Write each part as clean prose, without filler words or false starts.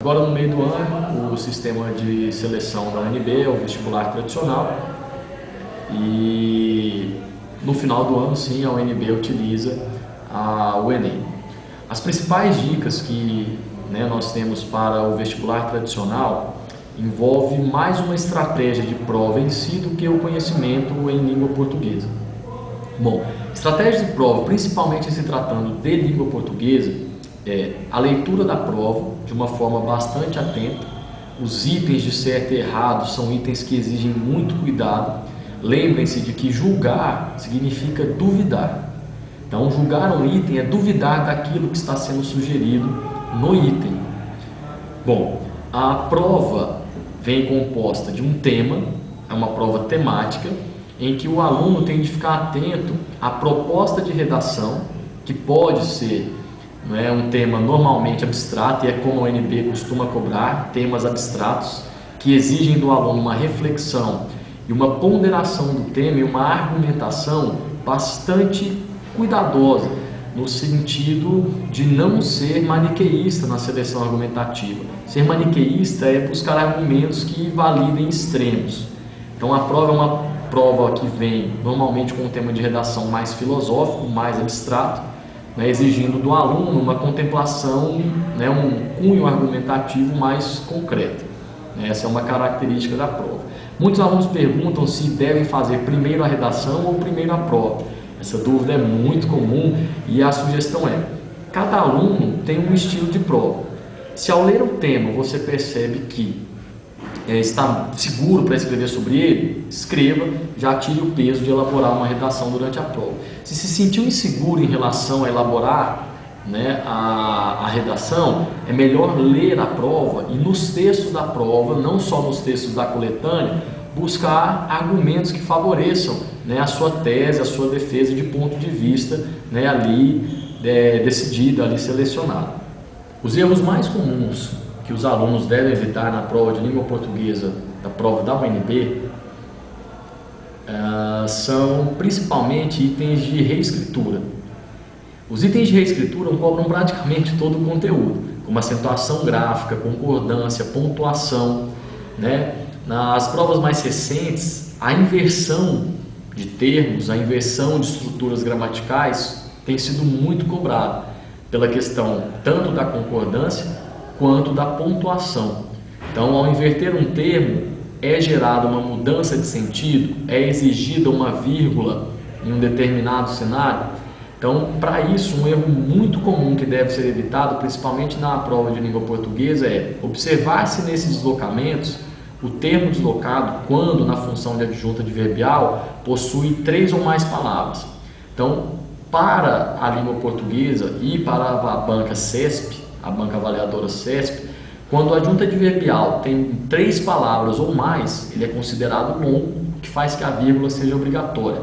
Agora, no meio do ano, o sistema de seleção da UNB é o vestibular tradicional e no final do ano, sim, a UNB utiliza o Enem. As principais dicas que nós temos para o vestibular tradicional envolve mais uma estratégia de prova em si do que o conhecimento em língua portuguesa. Bom, estratégia de prova, principalmente se tratando de língua portuguesa, é a leitura da prova de uma forma bastante atenta. Os itens de certo e errado são itens que exigem muito cuidado. Lembrem-se de que julgar significa duvidar. Então, julgar um item é duvidar daquilo que está sendo sugerido no item. Bom, a prova vem composta de um tema, é uma prova temática, em que o aluno tem de ficar atento à proposta de redação, que pode ser um tema normalmente abstrato, e é como a UNB costuma cobrar, temas abstratos, que exigem do aluno uma reflexão e uma ponderação do tema e uma argumentação bastante cuidadosa, no sentido de não ser maniqueísta na seleção argumentativa. Ser maniqueísta é buscar argumentos que validem extremos. Então a prova é uma prova que vem normalmente com um tema de redação mais filosófico, mais abstrato, exigindo do aluno uma contemplação, um cunho argumentativo mais concreto. Essa é uma característica da prova. Muitos alunos perguntam se devem fazer primeiro a redação ou primeiro a prova. Essa dúvida é muito comum e a sugestão é: cada aluno tem um estilo de prova. Se ao ler o tema você percebe que está seguro para escrever sobre ele, escreva, já tire o peso de elaborar uma redação durante a prova. Se se sentiu inseguro em relação a elaborar a redação, é melhor ler a prova e nos textos da prova, não só nos textos da coletânea, buscar argumentos que favoreçam a sua tese, a sua defesa de ponto de vista ali decidido, ali selecionado. Os erros mais comuns que os alunos devem evitar na prova de língua portuguesa, da prova da UNB, são principalmente itens de reescritura. Os itens de reescritura cobram praticamente todo o conteúdo, como acentuação gráfica, concordância, pontuação. Nas provas mais recentes, a inversão de termos, a inversão de estruturas gramaticais tem sido muito cobrada pela questão tanto da concordância quanto da pontuação. Então, ao inverter um termo, é gerada uma mudança de sentido, é exigida uma vírgula em um determinado cenário. Então, para isso, um erro muito comum que deve ser evitado, principalmente na prova de língua portuguesa, é observar se nesses deslocamentos o termo deslocado, quando na função de adjunta adverbial, possui 3 ou mais palavras. Então, para a língua portuguesa e para a banca CESP, a banca avaliadora CESP, quando a adjunta adverbial tem 3 palavras ou mais, ele é considerado longo, o que faz que a vírgula seja obrigatória.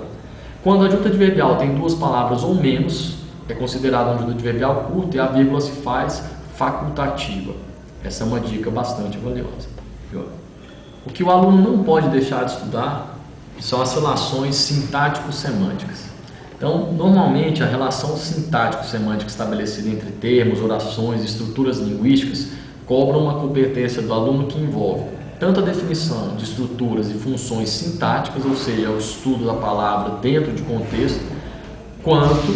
Quando a adjunta adverbial tem 2 palavras ou menos, é considerado uma adjunta adverbial curta e a vírgula se faz facultativa. Essa é uma dica bastante valiosa. O que o aluno não pode deixar de estudar são as relações sintático-semânticas. Então, normalmente, a relação sintático-semântica estabelecida entre termos, orações e estruturas linguísticas cobra uma competência do aluno que envolve tanto a definição de estruturas e funções sintáticas, ou seja, o estudo da palavra dentro de contexto, quanto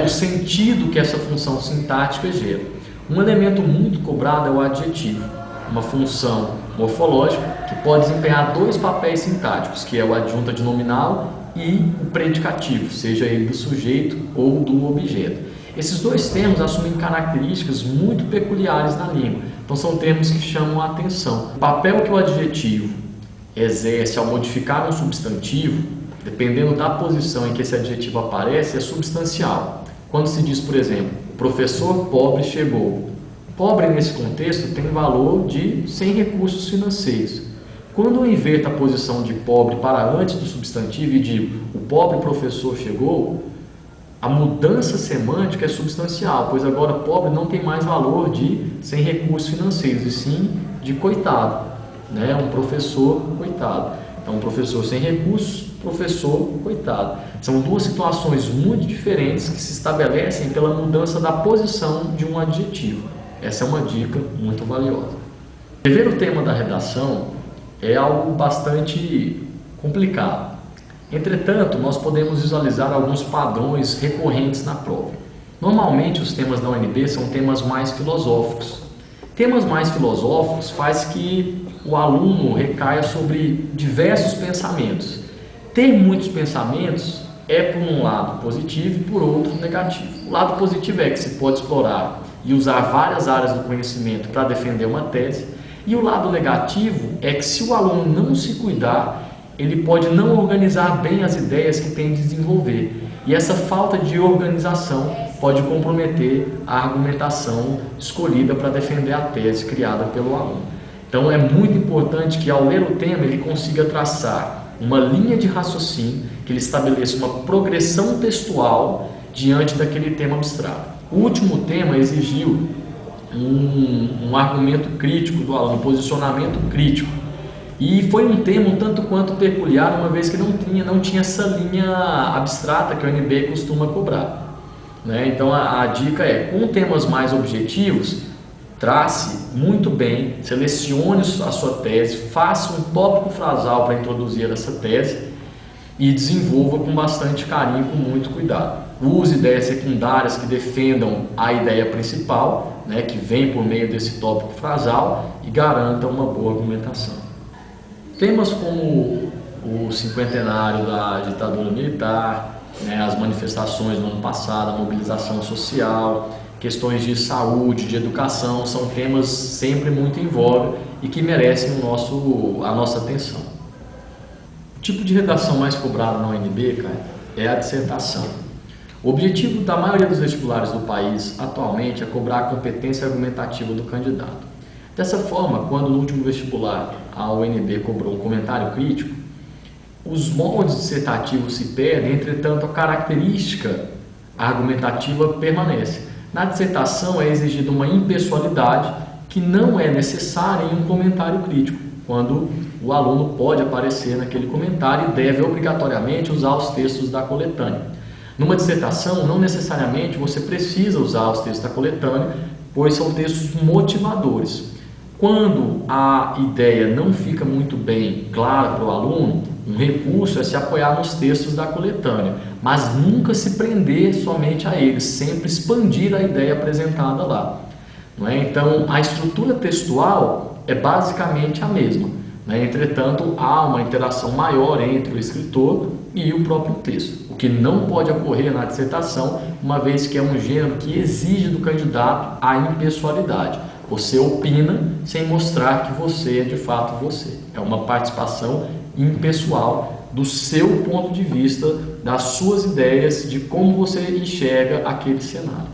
o sentido que essa função sintática gera. Um elemento muito cobrado é o adjetivo, uma função morfológica que pode desempenhar 2 papéis sintáticos, que é o adjunta de nominal e o predicativo, seja ele do sujeito ou do objeto. Esses 2 termos assumem características muito peculiares na língua, então são termos que chamam a atenção. O papel que o adjetivo exerce ao modificar um substantivo, dependendo da posição em que esse adjetivo aparece, é substancial. Quando se diz, por exemplo, o professor pobre chegou, pobre nesse contexto tem valor de sem recursos financeiros. Quando eu inverto a posição de pobre para antes do substantivo e digo o pobre professor chegou, a mudança semântica é substancial, pois agora pobre não tem mais valor de sem recursos financeiros, e sim de coitado, um professor coitado. Então, professor sem recursos, professor coitado. São 2 situações muito diferentes que se estabelecem pela mudança da posição de um adjetivo. Essa é uma dica muito valiosa. Rever o tema da redação é algo bastante complicado. Entretanto, nós podemos visualizar alguns padrões recorrentes na prova. Normalmente, os temas da UNB são temas mais filosóficos. Temas mais filosóficos faz que o aluno recaia sobre diversos pensamentos. Ter muitos pensamentos é, por um lado, positivo e, por outro, negativo. O lado positivo é que se pode explorar e usar várias áreas do conhecimento para defender uma tese. E o lado negativo é que, se o aluno não se cuidar, ele pode não organizar bem as ideias que tem de desenvolver. E essa falta de organização pode comprometer a argumentação escolhida para defender a tese criada pelo aluno. Então é muito importante que, ao ler o tema, ele consiga traçar uma linha de raciocínio, que ele estabeleça uma progressão textual diante daquele tema abstrato. O último tema exigiu um argumento crítico do aluno, um posicionamento crítico. E foi um tema um tanto quanto peculiar, uma vez que não tinha essa linha abstrata que o UNB costuma cobrar, né? Então a dica é, com temas mais objetivos, trace muito bem, selecione a sua tese, faça um tópico frasal para introduzir essa tese e desenvolva com bastante carinho, com muito cuidado. Use ideias secundárias que defendam a ideia principal, né, que vem por meio desse tópico frasal, e garanta uma boa argumentação. Temas como o cinquentenário da ditadura militar, né, as manifestações no ano passado, a mobilização social, questões de saúde, de educação, são temas sempre muito em voga e que merecem a nossa atenção. O tipo de redação mais cobrado na UNB, cara, é a dissertação. O objetivo da maioria dos vestibulares do país atualmente é cobrar a competência argumentativa do candidato. Dessa forma, quando no último vestibular a UNB cobrou um comentário crítico, os moldes dissertativos se perdem, entretanto a característica argumentativa permanece. Na dissertação é exigida uma impessoalidade que não é necessária em um comentário crítico, quando o aluno pode aparecer naquele comentário e deve obrigatoriamente usar os textos da coletânea. Numa dissertação, não necessariamente você precisa usar os textos da coletânea, pois são textos motivadores. Quando a ideia não fica muito bem clara para o aluno, um recurso é se apoiar nos textos da coletânea, mas nunca se prender somente a eles, sempre expandir a ideia apresentada lá, não é? Então, a estrutura textual é basicamente a mesma, né? Entretanto, há uma interação maior entre o escritor e o próprio texto, o que não pode ocorrer na dissertação, uma vez que é um gênero que exige do candidato a impessoalidade. Você opina sem mostrar que você é de fato você. É uma participação impessoal do seu ponto de vista, das suas ideias, de como você enxerga aquele cenário.